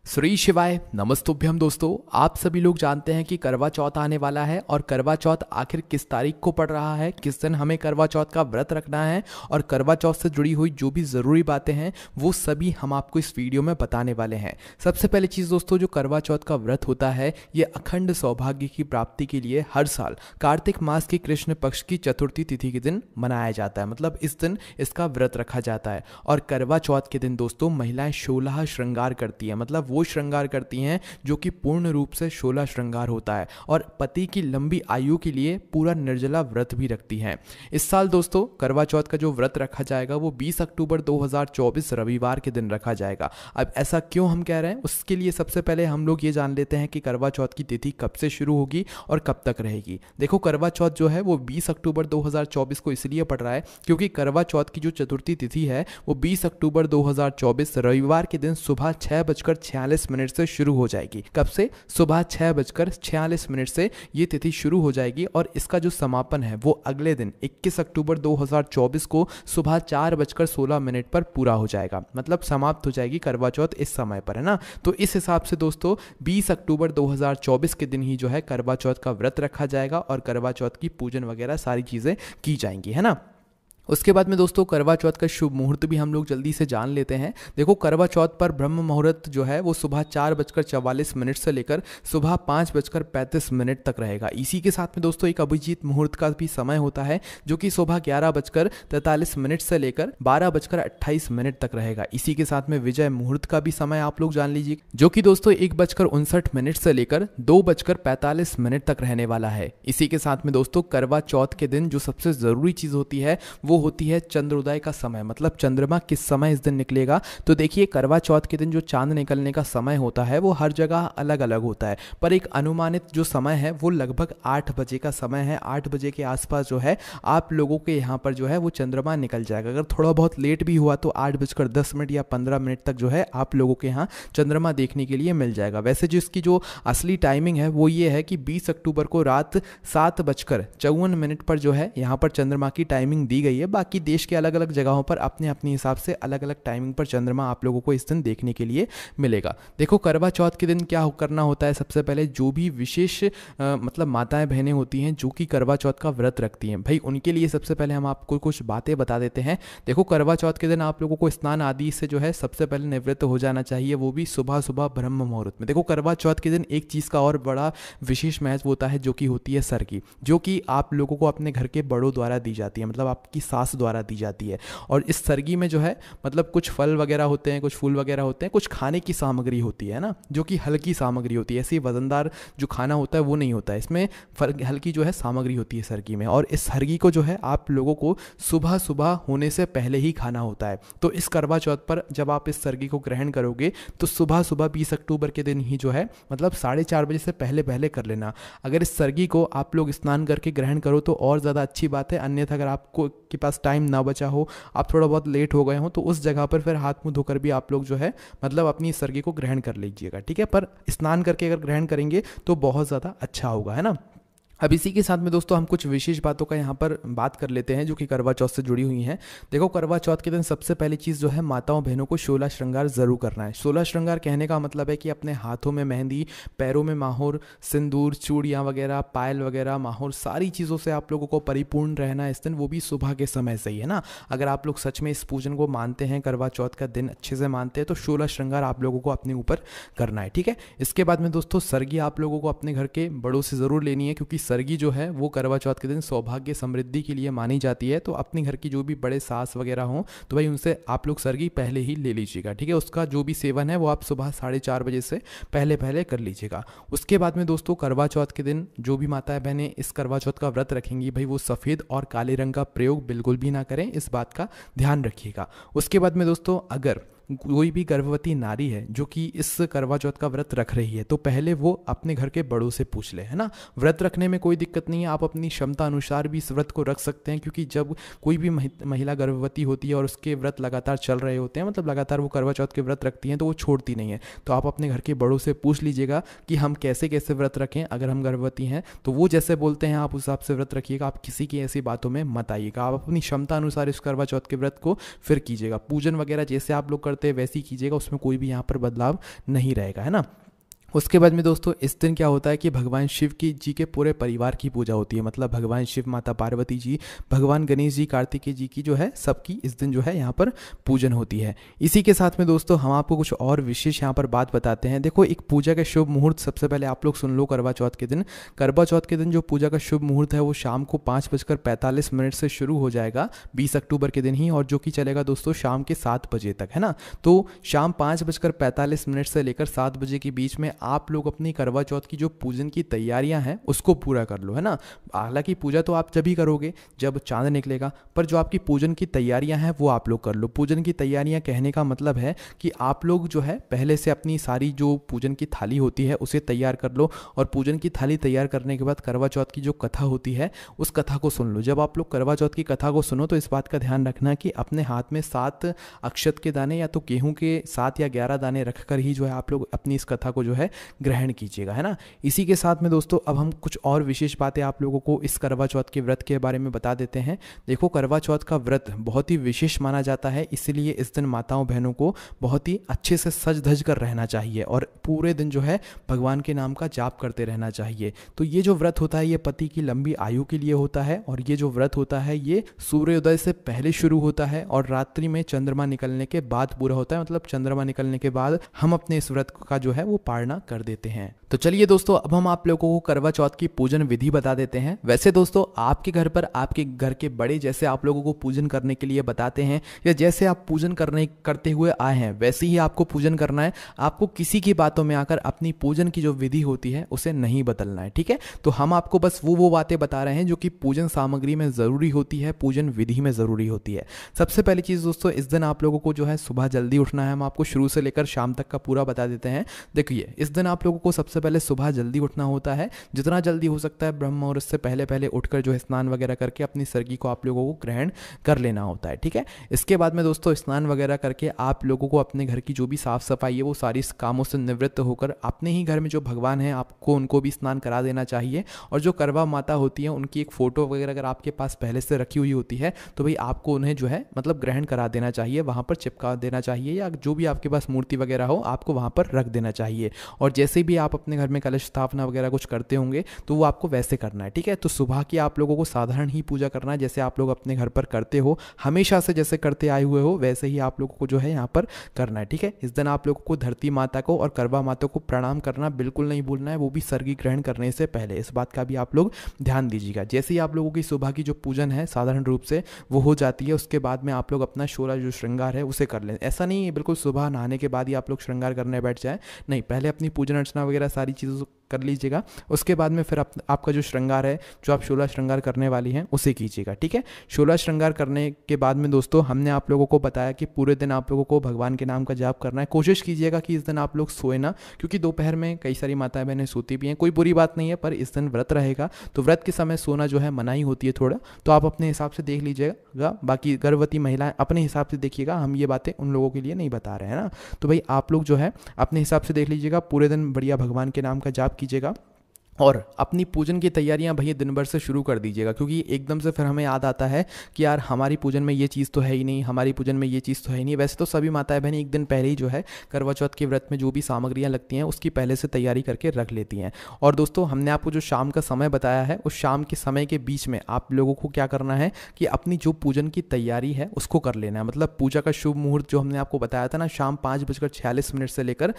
श्री शिवाय नमस्तुभ्यम। दोस्तों, आप सभी लोग जानते हैं कि करवा चौथ आने वाला है और करवा चौथ आखिर किस तारीख को पड़ रहा है, किस दिन हमें करवा चौथ का व्रत रखना है और करवा चौथ से जुड़ी हुई जो भी ज़रूरी बातें हैं वो सभी हम आपको इस वीडियो में बताने वाले हैं। सबसे पहली चीज़ दोस्तों, जो करवा चौथ का व्रत होता है ये अखंड सौभाग्य की प्राप्ति के लिए हर साल कार्तिक मास की कृष्ण पक्ष की चतुर्थी तिथि के दिन मनाया जाता है। मतलब इस दिन इसका व्रत रखा जाता है। और करवा चौथ के दिन दोस्तों महिलाएं 16 श्रृंगार करती हैं। मतलब वो श्रृंगार करती हैं जो कि पूर्ण रूप से 16 श्रृंगार होता है और पति की लंबी आयु के लिए पूरा निर्जला व्रत भी रखती हैं। इस साल दोस्तों करवा चौथ का जो व्रत रखा जाएगा वो 20 अक्टूबर 2024 रविवार के दिन रखा जाएगा। अब ऐसा क्यों हम कह रहे हैं, उसके लिए सबसे पहले हम लोग ये जान लेते हैं कि करवा चौथ की तिथि कब से शुरू होगी और कब तक रहेगी। देखो, करवा चौथ जो है वो 20 अक्टूबर 2024 को इसलिए पड़ रहा है क्योंकि करवा चौथ की जो चतुर्थी तिथि है वो 20 अक्टूबर 2024 रविवार के दिन सुबह 6:46 से शुरू हो जाएगी। कब से? सुबह 6:46 से ये तिथि शुरू हो जाएगी और इसका जो समापन है वो अगले दिन 21 अक्टूबर 2024 को सुबह 4:16 पर पूरा हो जाएगा। मतलब समाप्त हो जाएगी करवा चौथ इस समय पर, है ना। तो इस हिसाब से दोस्तों 20 अक्टूबर 2024 के दिन ही जो है करवा चौथ का व्रत रखा जाएगा और करवा चौथ की पूजन वगैरह सारी चीज़ें की जाएंगी, है ना। उसके बाद में दोस्तों करवा चौथ का शुभ मुहूर्त भी हम लोग जल्दी से जान लेते हैं। देखो, करवा चौथ पर ब्रह्म मुहूर्त जो है वो सुबह 4:44 से लेकर सुबह 5:35 तक रहेगा। इसी के साथ में दोस्तों एक अभिजीत मुहूर्त का भी समय होता है जो कि सुबह 11:43 से लेकर 12:28 तक रहेगा। इसी के साथ में विजय मुहूर्त का भी समय आप लोग जान लीजिए जो कि दोस्तों 1:59 से लेकर 2:45 तक रहने वाला है। इसी के साथ में दोस्तों करवा चौथ के दिन जो सबसे ज़रूरी चीज़ होती है वो होती है चंद्रोदय का समय। मतलब चंद्रमा किस समय इस दिन निकलेगा। तो देखिए, करवा चौथ के दिन जो चांद निकलने का समय होता है वो हर जगह अलग अलग होता है, पर एक अनुमानित जो समय है वो लगभग 8 बजे का समय है। 8 बजे के आसपास जो है आप लोगों के यहाँ पर जो है वो चंद्रमा निकल जाएगा। अगर थोड़ा बहुत लेट भी हुआ तो 8:10 या 15 तक जो है आप लोगों के यहाँ चंद्रमा देखने के लिए मिल जाएगा। वैसे जो इसकी जो असली टाइमिंग है वो ये है कि 20 अक्टूबर को रात 7:54 पर जो है यहाँ पर चंद्रमा की टाइमिंग दी गई है। बाकी देश के अलग अलग जगहों पर अपने अपने हिसाब से अलग अलग टाइमिंग पर चंद्रमा आप लोगों को इस दिन देखने के लिए मिलेगा। देखो, करवा चौथ के दिन क्या करना होता है, सबसे पहले जो भी विशेष मतलब माताएं बहनें होती हैं जो कि करवा चौथ का व्रत रखती हैं, भाई उनके लिए सबसे पहले हम आपको कुछ बातें बता देते हैं। देखो, करवा चौथ के दिन आप लोगों को स्नान आदि से जो है सबसे पहले निवृत्त हो जाना चाहिए, वो भी सुबह सुबह ब्रह्म मुहूर्त में। देखो, करवा चौथ के दिन एक चीज़ का और बड़ा विशेष महत्व होता है जो कि होती है सरगी, जो कि आप लोगों को अपने घर के बड़ों द्वारा दी जाती है। मतलब आपकी सास द्वारा दी जाती है। और इस सरगी में जो है मतलब कुछ फल वगैरह होते हैं, कुछ फूल वगैरह होते हैं, कुछ खाने की सामग्री होती है ना, जो कि हल्की सामग्री होती है। ऐसी वजनदार जो खाना होता है वो नहीं होता है, इसमें हल्की जो है सामग्री होती है सरगी में। और इस सरगी को जो है आप लोगों को सुबह सुबह होने से पहले ही खाना होता है। तो इस करवा चौथ पर जब आप इस सरगी को ग्रहण करोगे तो सुबह सुबह 20 अक्टूबर के दिन ही जो है मतलब 4:30 बजे से पहले पहले कर लेना। अगर इस सरगी को आप लोग स्नान करके ग्रहण करो तो और ज़्यादा अच्छी बात है। अन्यथा अगर आपको के पास टाइम ना बचा हो, आप थोड़ा बहुत लेट हो गए हो, तो उस जगह पर फिर हाथ मुंह धोकर भी आप लोग जो है मतलब अपनी सरगी को ग्रहण कर लीजिएगा, ठीक है। पर स्नान करके अगर ग्रहण करेंगे तो बहुत ज़्यादा अच्छा होगा, है ना। अब इसी के साथ में दोस्तों हम कुछ विशेष बातों का यहाँ पर बात कर लेते हैं जो कि करवा चौथ से जुड़ी हुई हैं। देखो, करवा चौथ के दिन सबसे पहली चीज़ जो है माताओं बहनों को 16 श्रृंगार ज़रूर करना है। 16 श्रृंगार कहने का मतलब है कि अपने हाथों में मेहंदी, पैरों में माहौर, सिंदूर, चूड़ियाँ वगैरह, पायल वगैरह, माहौर, सारी चीज़ों से आप लोगों को परिपूर्ण रहना है इस दिन, वो भी सुबह के समय से ही, है ना। अगर आप लोग सच में इस पूजन को मानते हैं, करवा चौथ का दिन अच्छे से मानते हैं, तो 16 श्रृंगार आप लोगों को अपने ऊपर करना है, ठीक है। इसके बाद में दोस्तों सरगी आप लोगों को अपने घर के बड़ों से ज़रूर लेनी है क्योंकि सरगी जो है वो करवा चौथ के दिन सौभाग्य समृद्धि के लिए मानी जाती है। तो अपने घर की जो भी बड़े सास वगैरह हों तो भाई उनसे आप लोग सरगी पहले ही ले लीजिएगा, ठीक है। उसका जो भी सेवन है वो आप सुबह 4:30 बजे से पहले पहले कर लीजिएगा। उसके बाद में दोस्तों करवा चौथ के दिन जो भी माताएं बहनें इस करवा चौथ का व्रत रखेंगी, भाई वो सफ़ेद और काले रंग का प्रयोग बिल्कुल भी ना करें, इस बात का ध्यान रखिएगा। उसके बाद में दोस्तों अगर कोई भी गर्भवती नारी है जो कि इस करवा चौथ का व्रत रख रही है तो पहले वो अपने घर के बड़ों से पूछ ले, है ना। व्रत रखने में कोई दिक्कत नहीं है, आप अपनी क्षमता अनुसार भी इस व्रत को रख सकते हैं क्योंकि जब कोई भी महिला गर्भवती होती है और उसके व्रत लगातार चल रहे होते हैं, मतलब लगातार वो करवा चौथ के व्रत रखती हैं, तो वो छोड़ती नहीं है। तो आप अपने घर के बड़ों से पूछ लीजिएगा कि हम कैसे कैसे व्रत रखें। अगर हम गर्भवती हैं तो वो जैसे बोलते हैं आप उस हिसाब से व्रत रखिएगा। आप किसी की ऐसी बातों में मत आइएगा, आप अपनी क्षमता अनुसार इस करवा चौथ के व्रत को फिर कीजिएगा। पूजन वगैरह जैसे आप लोग करते करते हैं वैसे ही कीजिएगा, उसमें कोई भी यहाँ पर बदलाव नहीं रहेगा, है ना। उसके बाद में दोस्तों इस दिन क्या होता है कि भगवान शिव की जी के पूरे परिवार की पूजा होती है, मतलब भगवान शिव, माता पार्वती जी, भगवान गणेश जी, कार्तिकेय जी की जो है सबकी इस दिन जो है यहाँ पर पूजन होती है। इसी के साथ में दोस्तों हम आपको कुछ और विशेष यहाँ पर बात बताते हैं। देखो एक पूजा का शुभ मुहूर्त सबसे पहले आप लोग सुन लो। करवा चौथ के दिन, करवा चौथ के दिन जो पूजा का शुभ मुहूर्त है वो शाम को 5:45 से शुरू हो जाएगा 20 अक्टूबर के दिन ही, और जो कि चलेगा दोस्तों शाम के 7 बजे तक, है ना। तो शाम 5:45 से लेकर 7 बजे के बीच में आप लोग अपनी करवा चौथ की जो पूजन की तैयारियां हैं उसको पूरा कर लो, है ना। हालांकि पूजा तो आप जब ही करोगे जब चांद निकलेगा, पर जो आपकी पूजन की तैयारियां हैं वो आप लोग कर लो। पूजन की तैयारियां कहने का मतलब है कि आप लोग जो है पहले से अपनी सारी जो पूजन की थाली होती है उसे तैयार कर लो, और पूजन की थाली तैयार करने के बाद करवा चौथ की जो कथा होती है उस कथा को सुन लो। जब आप लोग करवा चौथ की कथा को सुनो तो इस बात का ध्यान रखना कि अपने हाथ में 7 अक्षत के दाने या तो गेहूं के 7 या 11 दाने रखकर ही जो है आप लोग अपनी इस कथा को जो है ग्रहण कीजिएगा, है ना। इसी के साथ में दोस्तों अब हम कुछ और विशेष बातें आप लोगों को इस करवा चौथ के व्रत के बारे में बता देते हैं। देखो करवा चौथ का व्रत बहुत ही विशेष माना जाता है, इसलिए इस दिन माताओं बहनों को बहुत ही अच्छे से सज धज कर रहना चाहिए और पूरे दिन जो है भगवान के नाम का जाप करते रहना चाहिए। तो ये जो व्रत होता है ये पति की लंबी आयु के लिए होता है, और ये जो व्रत होता है ये सूर्योदय से पहले शुरू होता है और रात्रि में चंद्रमा निकलने के बाद पूरा होता है, मतलब चंद्रमा निकलने के बाद हम अपने इस व्रत का जो है वो पालना कर देते हैं। तो चलिए दोस्तों अब हम आप लोगों को करवा चौथ की पूजन विधि बता देते हैं। वैसे दोस्तों आपके घर पर आपके घर के बड़े जैसे आप लोगों को पूजन करने के लिए बताते हैं या जैसे आप पूजन करते हुए आए हैं वैसे ही आपको पूजन करना है। आपको किसी की बातों में आकर अपनी पूजन की जो विधि होती है उसे नहीं बदलना है, ठीक है। तो हम आपको बस वो बातें बता रहे हैं जो कि पूजन सामग्री में जरूरी होती है, पूजन विधि में जरूरी होती है। सबसे पहली चीज दोस्तों इस दिन आप लोगों को जो है सुबह जल्दी उठना है। हम आपको शुरू से लेकर शाम तक का पूरा बता देते हैं। देखिए इस दिन आप लोगों को सबसे पहले सुबह जल्दी उठना होता है, जितना जल्दी हो सकता है ब्रह्म मुहूर्त से पहले पहले उठकर जो है स्नान वगैरह करके अपनी सरगी को आप लोगों को ग्रहण कर लेना होता है, ठीक है। इसके बाद में दोस्तों स्नान वगैरह करके आप लोगों को अपने घर की जो भी साफ सफाई है वो सारी कामों से निवृत्त होकर अपने ही घर में जो भगवान है आपको उनको भी स्नान करा देना चाहिए। और जो करवा माता होती है उनकी एक फोटो वगैरह अगर आपके पास पहले से रखी हुई होती है तो भाई आपको उन्हें जो है मतलब ग्रहण करा देना चाहिए, वहाँ पर चिपका देना चाहिए, या जो भी आपके पास मूर्ति वगैरह हो आपको वहाँ पर रख देना चाहिए। और जैसे भी आप अपने घर में कलश स्थापना वगैरह कुछ करते होंगे तो वो आपको वैसे करना है, ठीक है। तो सुबह की आप लोगों को साधारण ही पूजा करना है, जैसे आप लोग अपने घर पर करते हो, हमेशा से जैसे करते आए हुए हो वैसे ही आप लोगों को जो है यहाँ पर करना है, ठीक है। इस दिन आप लोगों को धरती माता को और करवा माता को प्रणाम करना बिल्कुल नहीं भूलना है, वो भी सरगी ग्रहण करने से पहले। इस बात का भी आप लोग ध्यान दीजिएगा। जैसे ही आप लोगों की सुबह की जो पूजन है साधारण रूप से वो हो जाती है, उसके बाद में आप लोग अपना 16 जो श्रृंगार है उसे कर लें। ऐसा नहीं है बिल्कुल सुबह नहाने के बाद ही आप लोग श्रृंगार करने बैठ जाए, नहीं, पहले अपनी पूजन अर्चना वगैरह सारी चीज़ों कर लीजिएगा। उसके बाद में फिर आपका जो श्रृंगार है जो आप 16 श्रृंगार करने वाली हैं उसे कीजिएगा, ठीक है। 16 श्रृंगार करने के बाद में दोस्तों हमने आप लोगों को बताया कि पूरे दिन आप लोगों को भगवान के नाम का जाप करना है। कोशिश कीजिएगा कि इस दिन आप लोग सोए ना, क्योंकि दोपहर में कई सारी माताएं बहनें सोती भी हैं, कोई बुरी बात नहीं है, पर इस दिन व्रत रहेगा तो व्रत के समय सोना जो है मनाही होती है थोड़ा, तो आप अपने हिसाब से देख लीजिएगा। बाकी गर्भवती महिलाएं अपने हिसाब से देखिएगा, हम ये बातें उन लोगों के लिए नहीं बता रहे हैं ना। तो भाई आप लोग जो है अपने हिसाब से देख लीजिएगा, पूरे दिन बढ़िया भगवान के नाम का जाप कीजिएगा और अपनी पूजन की तैयारियां भैया दिन भर से शुरू कर दीजिएगा, क्योंकि एकदम से फिर हमें याद आता है कि यार हमारी पूजन में ये चीज़ तो है ही नहीं, हमारी पूजन में ये चीज़ तो है ही नहीं। वैसे तो सभी माताएं बहनें एक दिन पहले ही जो है करवा चौथ के व्रत में जो भी सामग्रियां लगती हैं उसकी पहले से तैयारी करके रख लेती हैं। और दोस्तों हमने आपको जो शाम का समय बताया है उस शाम के समय के बीच में आप लोगों को क्या करना है कि अपनी जो पूजन की तैयारी है उसको कर लेना है। मतलब पूजा का शुभ मुहूर्त जो हमने आपको बताया था ना, शाम 5:46 से लेकर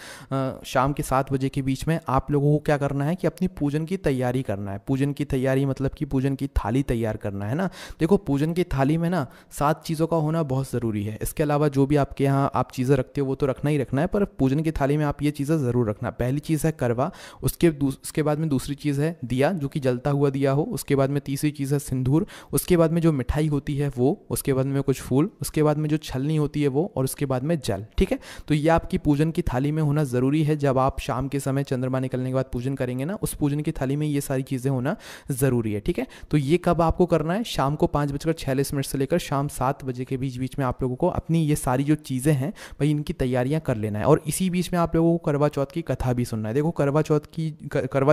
शाम के 7 बजे के बीच में आप लोगों को क्या करना है कि अपनी पूजन की तैयारी करना है। पूजन की तैयारी मतलब कि पूजन की थाली तैयार करना है ना। देखो पूजन की थाली में ना 7 चीज़ों का होना बहुत ज़रूरी है। इसके अलावा जो भी आपके यहाँ आप चीज़ें रखते हो वो तो रखना ही रखना है, पर पूजन की थाली में आप ये चीज़ें ज़रूर रखना। पहली चीज़ है करवा, उसके बाद में दूसरी चीज़ है दिया जो कि जलता हुआ दिया हो, उसके बाद में तीसरी चीज़ है सिंदूर, उसके बाद में जो मिठाई होती है वो, उसके बाद में कुछ फूल, उसके बाद में जो छलनी होती है वो, और उसके बाद में जल, ठीक है। तो ये आपकी पूजन की थाली में होना ज़रूरी है। जब आप शाम के समय चंद्रमा निकलने के बाद पूजन करेंगे ना, उस पूजन भोजन की थाली में ये सारी चीज़ें होना ज़रूरी है। ठीक है, तो ये कब आपको करना है, शाम को 5:46 से लेकर शाम 7 बजे के बीच बीच में आप लोगों को अपनी ये सारी जो चीज़ें हैं भाई इनकी तैयारियां कर लेना है। और इसी बीच में आप लोगों को करवा चौथ की कथा भी सुनना है। देखो करवा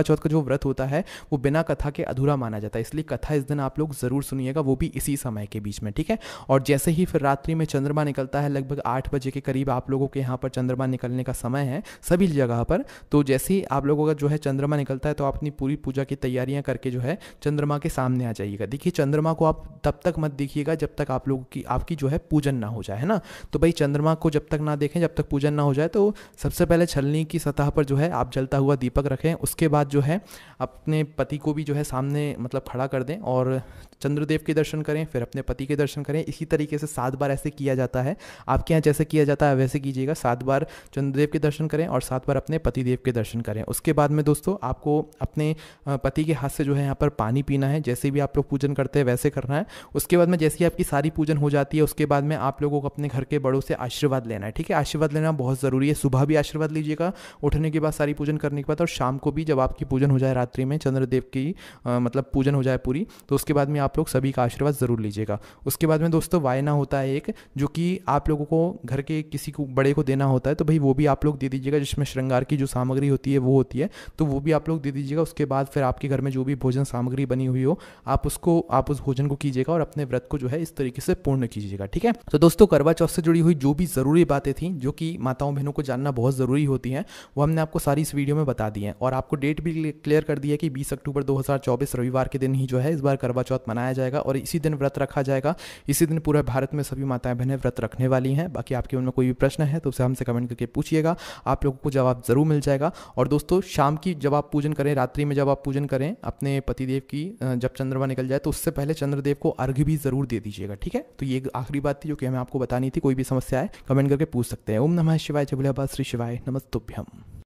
चौथ का जो व्रत होता है वो बिना कथा के अधूरा माना जाता है, इसलिए कथा इस दिन आप लोग ज़रूर सुनिएगा, वो भी इसी समय के बीच में। ठीक है, और जैसे ही फिर रात्रि में चंद्रमा निकलता है, लगभग 8 बजे के करीब आप लोगों के यहाँ पर चंद्रमा निकलने का समय है सभी जगह पर। तो जैसे ही आप लोगों का जो है चंद्रमा निकलता है तो आप अपनी पूरी पूजा की तैयारियां करके जो है चंद्रमा के सामने आ जाइएगा। देखिए चंद्रमा को आप तब तक मत देखिएगा जब तक आप लोगों की आपकी जो है पूजन ना हो जाए, है ना। तो भाई चंद्रमा को जब तक ना देखें, जब तक पूजन ना हो जाए, तो सबसे पहले छलनी की सतह पर जो है आप जलता हुआ दीपक रखें। उसके बाद जो है अपने पति को भी जो है सामने मतलब खड़ा कर दें और चंद्रदेव के दर्शन करें, फिर अपने पति के दर्शन करें। इसी तरीके से 7 बार ऐसे किया जाता है। आपके यहाँ जैसे किया जाता है वैसे कीजिएगा, 7 बार चंद्रदेव के दर्शन करें और 7 बार अपने पतिदेव के दर्शन करें। उसके बाद में दोस्तों आपको अपने पति के हाथ से जो है यहाँ पर पानी पीना है, जैसे भी आप लोग पूजन करते हैं वैसे करना है। उसके बाद में जैसे ही आपकी सारी पूजन हो जाती है उसके बाद में आप लोगों को अपने घर के बड़ों से आशीर्वाद लेना है। ठीक है, आशीर्वाद लेना बहुत ज़रूरी है। सुबह भी आशीर्वाद लीजिएगा उठने के बाद, सारी पूजन करने के बाद, और शाम को भी जब आपकी पूजन हो जाए रात्रि में चंद्रदेव की मतलब पूजन हो जाए पूरी, तो उसके बाद में आप लोग सभी का आशीर्वाद ज़रूर लीजिएगा। उसके बाद में दोस्तों वायना होता है एक, जो कि आप लोगों को घर के किसी को बड़े को देना होता है, तो भाई वो भी आप लोग दे दीजिएगा, जिसमें श्रृंगार की जो सामग्री होती है वो होती है, तो वो भी आप लोग दे दीजिएगा। उसके बाद फिर आपके घर में जो भी भोजन सामग्री बनी हुई हो आप उस भोजन को कीजिएगा और अपने व्रत को जो है इस तरीके से पूर्ण कीजिएगा। ठीक है, तो दोस्तों करवा चौथ से जुड़ी हुई जो भी ज़रूरी बातें थी जो कि माताओं बहनों को जानना बहुत ज़रूरी होती हैं, वो हमने आपको सारी इस वीडियो में बता दी है। और आपको डेट भी क्लियर कर दी है कि 20 अक्टूबर 2024 रविवार के दिन ही जो है इस बार करवा चौथ मनाया जाएगा और इसी दिन व्रत रखा जाएगा। इसी दिन पूरे भारत में सभी माताएं बहनें व्रत रखने वाली हैं। बाकी आपके उनमें कोई भी प्रश्न है तो उसे हमसे कमेंट करके पूछिएगा, आप लोगों को जवाब जरूर मिल जाएगा। और दोस्तों शाम की जब आप पूजन करें, रात्रि में जब आप पूजन करें अपने पतिदेव की, जब चंद्रमा निकल जाए तो उससे पहले चंद्रदेव को अर्घ्य भी जरूर दे दीजिएगा। ठीक है, तो ये आखिरी बात थी जो कि हमें आपको बतानी थी। कोई भी समस्या है कमेंट करके पूछ सकते हैं। ओम नमः शिवाय, जय भोलेबाबा, श्री शिवाय नमस्तुभ्यम।